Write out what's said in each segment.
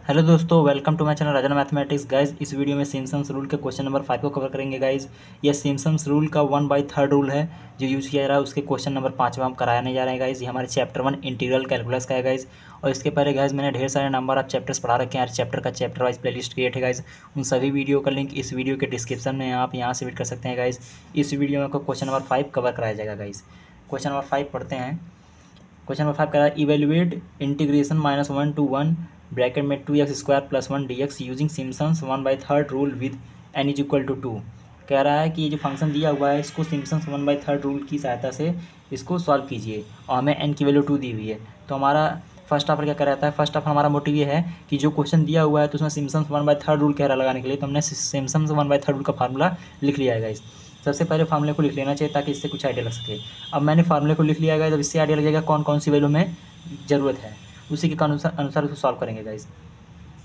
Hello दोस्तों, welcome to my channel Rajan mathematics. Guys, इस video में सिम्पसन्स रूल के क्वेश्चन नंबर 5 को कवर करेंगे। गाइज, ये सिम्पसन्स रूल का 1/3 रूल है जो यूज़ किया जा रहा है, उसके क्वेश्चन नंबर 5 हम कराने जा रहे हैं। गाइज, ये हमारे चैप्टर 1 इंटीग्रल कैलकुलस का है। गाइज, और इसके पहले गाइज मैंने ढेर सारे नंबर ऑफ चैप्टर्स पढ़ा रखे हैं। हर चैप्टर का चैप्टर वाइज प्लेलिस्ट क्रिएट है। गाइज, उन सभी वीडियो का लिंक इस वीडियो के डिस्क्रिप्शन में आप यहाँ से विजिट कर सकते हैं। गाइज, इस वीडियो में आपको क्वेश्चन नंबर 5 कवर कराया जाएगा। गाइज, क्वेश्चन नंबर 5 पढ़ते हैं। क्वेश्चन नंबर 5 कह रहा है इवेल्युएट इंटीग्रेशन -1 to 1 ब्रैकेट में 2x² + 1 dx using Simpson's 1/3 rule with n is equal to 2। कह रहा है कि ये जो फंक्शन दिया हुआ है इसको सिम्पसन्स 1/3 रूल की सहायता से इसको सॉल्व कीजिए और हमें n की वैल्यू 2 दी हुई है। तो हमारा फर्स्ट ऑफ क्या कर रहता है, फर्स्ट ऑफ हमारा मोटिव ये है कि जो क्वेश्चन दिया हुआ है तो उसमें सिम्पसन्स 1/3 रूल कह रहा है लगाने के लिए, तो हमने सिम्पसन्स 1/3 रूल का फार्मूला लिख लिया है। गाइस, सबसे पहले फार्मूले को लिख लेना चाहिए ताकि इससे कुछ आइडिया लग सके। अब मैंने फार्मूले को लिख लिया है। जब इससे आइडिया लग जाएगा कौन कौन सी वैल्यू में ज़रूरत है, उसी के अनुसार उसको सॉल्व करेंगे। गाइस,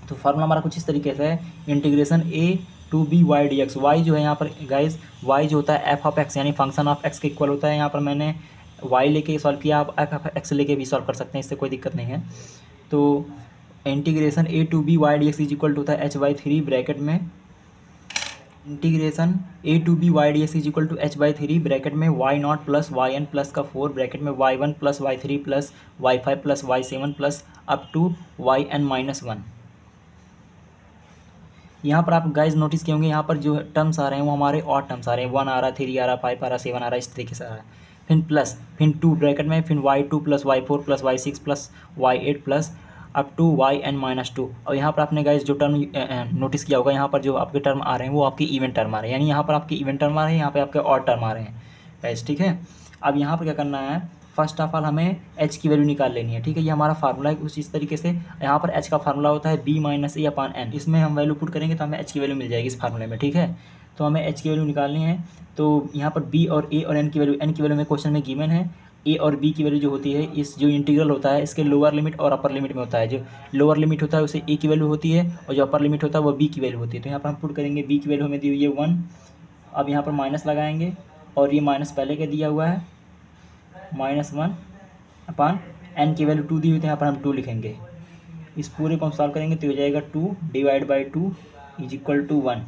तो फार्मूला हमारा कुछ इस तरीके से है, integration a to b y dx। y जो है यहाँ पर गाइस, y जो होता है एफ ऑफ एक्स यानी फंक्शन ऑफ एक्स के इक्वल होता है। यहाँ पर मैंने y लेके सॉल्व किया, आप एफ ऑफ एक्स लेके भी सॉल्व कर सकते हैं, इससे कोई दिक्कत नहीं है। तो integration a to b y dx is equal to होता है h/3 ब्रैकेट में integration a to b y dx is equal to h/3 bracket में y0 प्लस yn प्लस का 4 ब्रैकेट में y1 plus y3 plus y5 plus y7 plus up to yn-1। यहाँ पर आप guys notice किए होंगे, यहाँ पर जो टर्म्स आ रहे हैं वो हमारे और टर्म्स आ रहे हैं। 1 आ रहा है, 3 आ रहा है, 5 आ रहा है, 7 आ रहा है, इस तरीके से आ रहा है। फिर प्लस, फिर 2 ब्रैकेट में, फिर y2 plus y4 plus y6 plus y8 plus up to yn-2। और यहाँ पर आपने गाइज जो टर्म नोटिस किया होगा, यहाँ पर जो आपके टर्म आ रहे हैं वो आपके इवेंट टर्म आ रहे हैं, यानी यहाँ पर आपके इवेंट टर्म आ रहे हैं, यहाँ पर आपके और टर्म आ रहे हैं। गाइज ठीक है, अब यहाँ पर क्या करना है, फर्स्ट ऑफ ऑल हमें h की वैल्यू निकाल लेनी है। ठीक है, ये हमारा फार्मूला है कुछ इस तरीके से। यहाँ पर h का फार्मूला होता है b - a/n। इसमें हम वैल्यू पुट करेंगे तो हमें h की वैल्यू मिल जाएगी इस फार्मूले में। ठीक है, तो हमें h की वैल्यू निकालनी है। तो यहाँ पर b और a और n की वैल्यू में क्वेश्चन में गिवन है। a और b की वैल्यू जो होती है, इस जो इंटीग्रल होता है इसके लोअर लिमिट और अपर लिमिट में होता है। जो लोअर लिमिट होता है उसे a की वैल्यू होती है और जो अपर लिमिट होता है वो b की वैल्यू होती है। तो यहाँ पर हम पुट करेंगे, b की वैल्यू हमें दी हुई है 1। अब यहाँ पर माइनस लगाएंगे और ये माइनस पहले का दिया हुआ है -1 अपान n की वैल्यू 2 दी हुई, तो यहाँ पर हम 2 लिखेंगे। इस पूरे को हम सॉल्व करेंगे तो हो जाएगा 2 divide by 2 is equal to 1।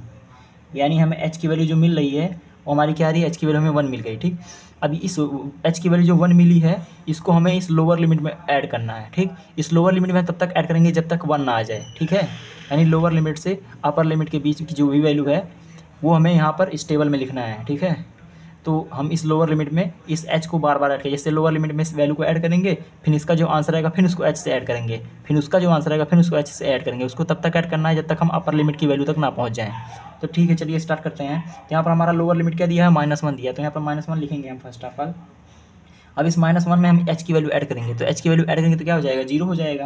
यानी हमें h की वैल्यू जो मिल रही है वो हमारी क्या आ रही है, h की वैल्यू हमें 1 मिल गई। ठीक, अभी इस h की वैल्यू जो 1 मिली है इसको हमें इस लोअर लिमिट में ऐड करना है। ठीक, इस लोअर लिमिट में तब तक ऐड करेंगे जब तक 1 ना आ जाए। ठीक है, यानी लोअर लिमिट से अपर लिमिट के बीच की जो भी वैल्यू है वो हमें यहाँ पर इस टेबल में लिखना है। ठीक है, तो हम इस लोअर लिमिट में इस h को बार बार ऐड करेंगे। जैसे लोअर लिमिट में इस वैल्यू को ऐड करेंगे, फिर इसका जो आंसर आएगा फिर उसको h से ऐड करेंगे, फिर उसका जो आंसर आएगा फिर उसको h से ऐड करेंगे। उसको तब तक ऐड करना है जब तक हम अपर लिमिट की वैल्यू तक ना पहुंच जाएं। तो ठीक है, चलिए स्टार्ट करते हैं। तो यहाँ पर हमारा लोअर लिमिट क्या दिया है, -1 दिया है, तो यहाँ पर -1 लिखेंगे हम फर्स्ट ऑफ ऑल। अब इस -1 में हम h की वैल्यू ऐड करेंगे, तो h की वैल्यू ऐड करेंगे तो क्या हो जाएगा, 0 हो जाएगा।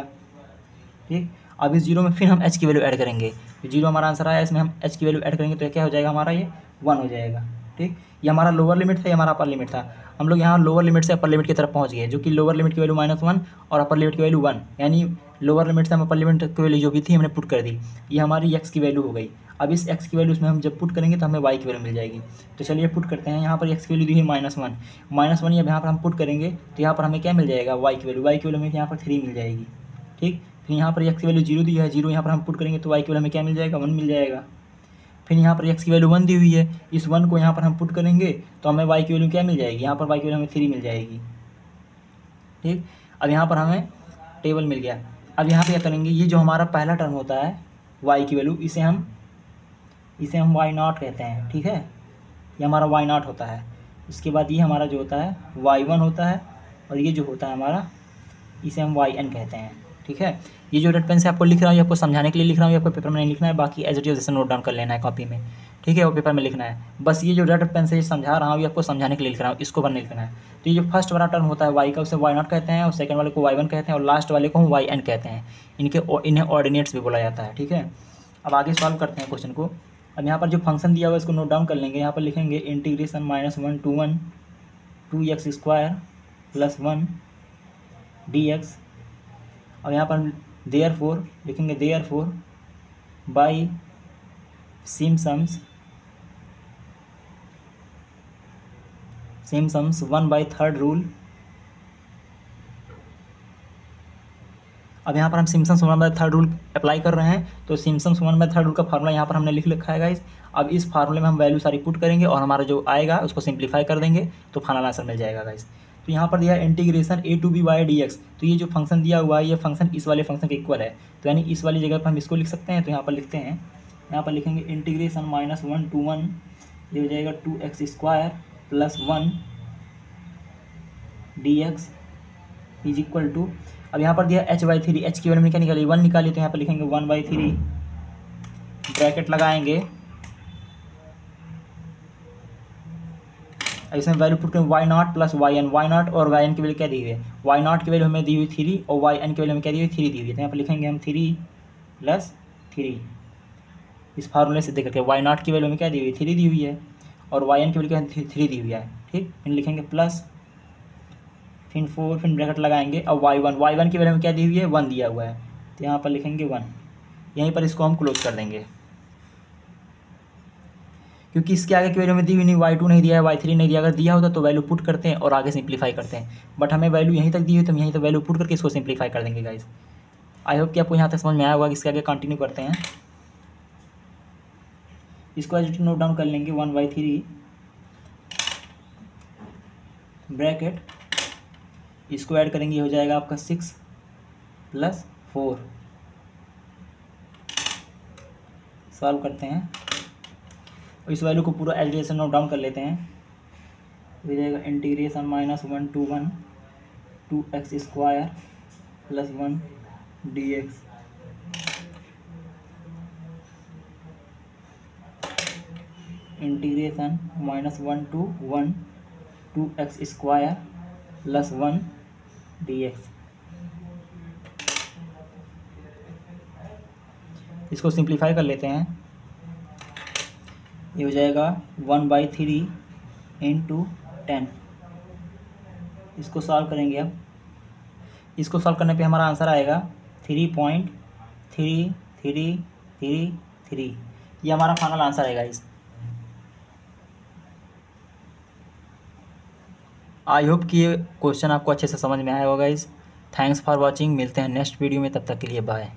ठीक, अब इस 0 में फिर हम h की वैल्यू ऐड करेंगे, तो 0 हमारा आंसर आया, इसमें हम h की वैल्यू ऐड करेंगे तो क्या हो जाएगा हमारा, ये 1 हो जाएगा। ठीक, ये हमारा लोअर लिमिट था, ये हमारा अपर लिमिट था। हम लोग यहाँ लोअर लिमिट से अपर लिमिट की तरफ पहुँच गए, जो कि लोअर लिमिट की वैल्यू -1 और अपर लिमिट की वैल्यू 1, यानी लोअर लिमिट से हम अपर लिमिट की वैल्यू जो भी थी हमने पुट कर दी। ये हमारी x की वैल्यू हो गई। अब इस x की वैल्यू इसमें हम जब पुट करेंगे तो हमें y की वैल्यू मिल जाएगी। तो चलिए पुट करते हैं। यहाँ पर x की वैल्यू दी है -1 यहाँ पर हम पुट करेंगे तो यहाँ पर हमें क्या मिल जाएगा, y की वैल्यू हमें यहाँ पर 3 मिल जाएगी। ठीक, फिर यहाँ पर x की वैल्यू 0 दी है, 0 यहाँ पर हम पुट करेंगे तो y की वैल्यू हमें क्या मिल जाएगा, 1 मिल जाएगा। फिर यहाँ पर x की वैल्यू 1 दी हुई है, इस 1 को यहाँ पर हम पुट करेंगे तो हमें y की वैल्यू क्या मिल जाएगी, यहाँ पर y की वैल्यू हमें 3 मिल जाएगी। ठीक, अब यहाँ पर हमें टेबल मिल गया। अब यहाँ पे क्या करेंगे, ये जो हमारा पहला टर्म होता है y की वैल्यू, इसे हम y0 कहते हैं। ठीक है, ये हमारा y0 होता है। इसके बाद ये हमारा जो होता है y1 होता है, और ये जो होता है हमारा इसे हम yn कहते हैं। ठीक है, ये जो रेड पेन से आपको लिख रहा हूँ ये आपको समझाने के लिए लिख रहा हूँ, ये आपको पेपर में नहीं लिखना है, बाकी एज इट इज जैसे नोट डाउन कर लेना है कॉपी में। ठीक है, वो पेपर में लिखना है। बस ये जो रेड पेन से समझा रहा हूँ ये आपको समझाने के लिए लिख रहा हूँ, इसको नहीं लिखना है। तो ये जो फर्स्ट वाला टर्म होता है y का, उसे y0 कहते हैं, और सेकंड वाले को y1 कहते हैं, और लास्ट वाले को हम yn कहते हैं। इन्हें ऑर्डिनेट्स भी बोला जाता है। ठीक है, अब आगे सॉल्व करते हैं क्वेश्चन को। अब यहाँ पर जो फंक्शन दिया हुआ है इसको नोट डाउन कर लेंगे। यहाँ पर लिखेंगे इंटीग्रेशन -1 to 1 2x² + 1 dx। और यहाँ पर देयरफॉर लिखेंगे, देयरफॉर बाई सिम्पसन्स 1/3 रूल अब यहाँ पर हम Simpson one by third rule apply कर रहे हैं, तो Simpson one by third rule का फार्मूला यहाँ पर हमने लिख रखा है गाइस। अब इस फार्मूले में हम वैल्यू सारी पुट करेंगे और हमारा जो आएगा उसको सिंप्लीफाई कर देंगे तो फाइनल आंसर मिल जाएगा गाइस। तो यहाँ पर दिया है integration a to B Y D X. तो ये जो फंक्शन दिया हुआ है ये फंक्शन इस वाले फंक्शन के इक्वल है, तो यानी इस वाली जगह पर हम इसको लिख सकते हैं। तो यहाँ पर लिखते हैं, यहाँ पर लिखेंगे इंटीग्रेशन -1 to 1, ये हो जाएगा 2x² + 1 dx is equal to, अब यहाँ पर दिया h/3, h की वैल्यू क्या निकाली 1 निकाली, तो यहाँ पर लिखेंगे 1/3 ब्रैकेट लगाएंगे, इसमें वैल्यू पुट करें y0 + yn, y0 और yn की वैल्यू क्या दी हुई है, y0 की वैल्यू हमें दी हुई 3 और yn की वैल्यू हमें क्या दी हुई 3 दी हुई है। तो यहाँ पर लिखेंगे हम 3 + 3, इस फार्मूले से देख करके y0 की वैल्यू हमें क्या दी हुई 3 दी हुई है और yn की वैल्यू क्या 3 दी हुई है, ठीक। फिर लिखेंगे प्लस, फिर 4, फिर ब्रैकेट लगाएंगे, अब y1 की वैल्यू में क्या दी हुई है 1 दिया हुआ है, तो यहाँ पर लिखेंगे 1, यहीं पर इसको हम क्लोज कर देंगे, क्योंकि इसके आगे की वैल्यू में दी हुई नहीं, y2 नहीं दिया है, y3 नहीं दिया, अगर दिया होता तो वैल्यू पुट करते हैं और आगे सिंप्लीफाई करते हैं, बट हमें वैल्यू यहीं तक दी हुई तो हम यहीं तक वैल्यू पुट करके इसको सिंप्लीफाई कर देंगे गाइस। आई होप कि आपको यहाँ तक समझ में आया होगा। इसके आगे कंटिन्यू करते हैं, इसको एज नोट डाउन कर लेंगे 1/3 ब्रैकेट, इसको ऐड करेंगे, हो जाएगा आपका 6 + 4, सॉल्व करते हैं और इस वैल्यू को पूरा एडिशन नोट डाउन कर लेते हैं, हो जाएगा integration -1 to 1 2x² + 1 dx integration -1 to 1 2x² + 1 dx। इसको सिंप्लीफाई कर लेते हैं, ये हो जाएगा 1/3 × 10, इसको सॉल्व करेंगे। अब इसको सॉल्व करने पे हमारा आंसर आएगा 3.3333, ये हमारा फाइनल आंसर है गाइस। आई होप कि ये क्वेश्चन आपको अच्छे से समझ में आया होगा गाइस। थैंक्स फॉर वॉचिंग, मिलते हैं नेक्स्ट वीडियो में, तब तक के लिए बाय।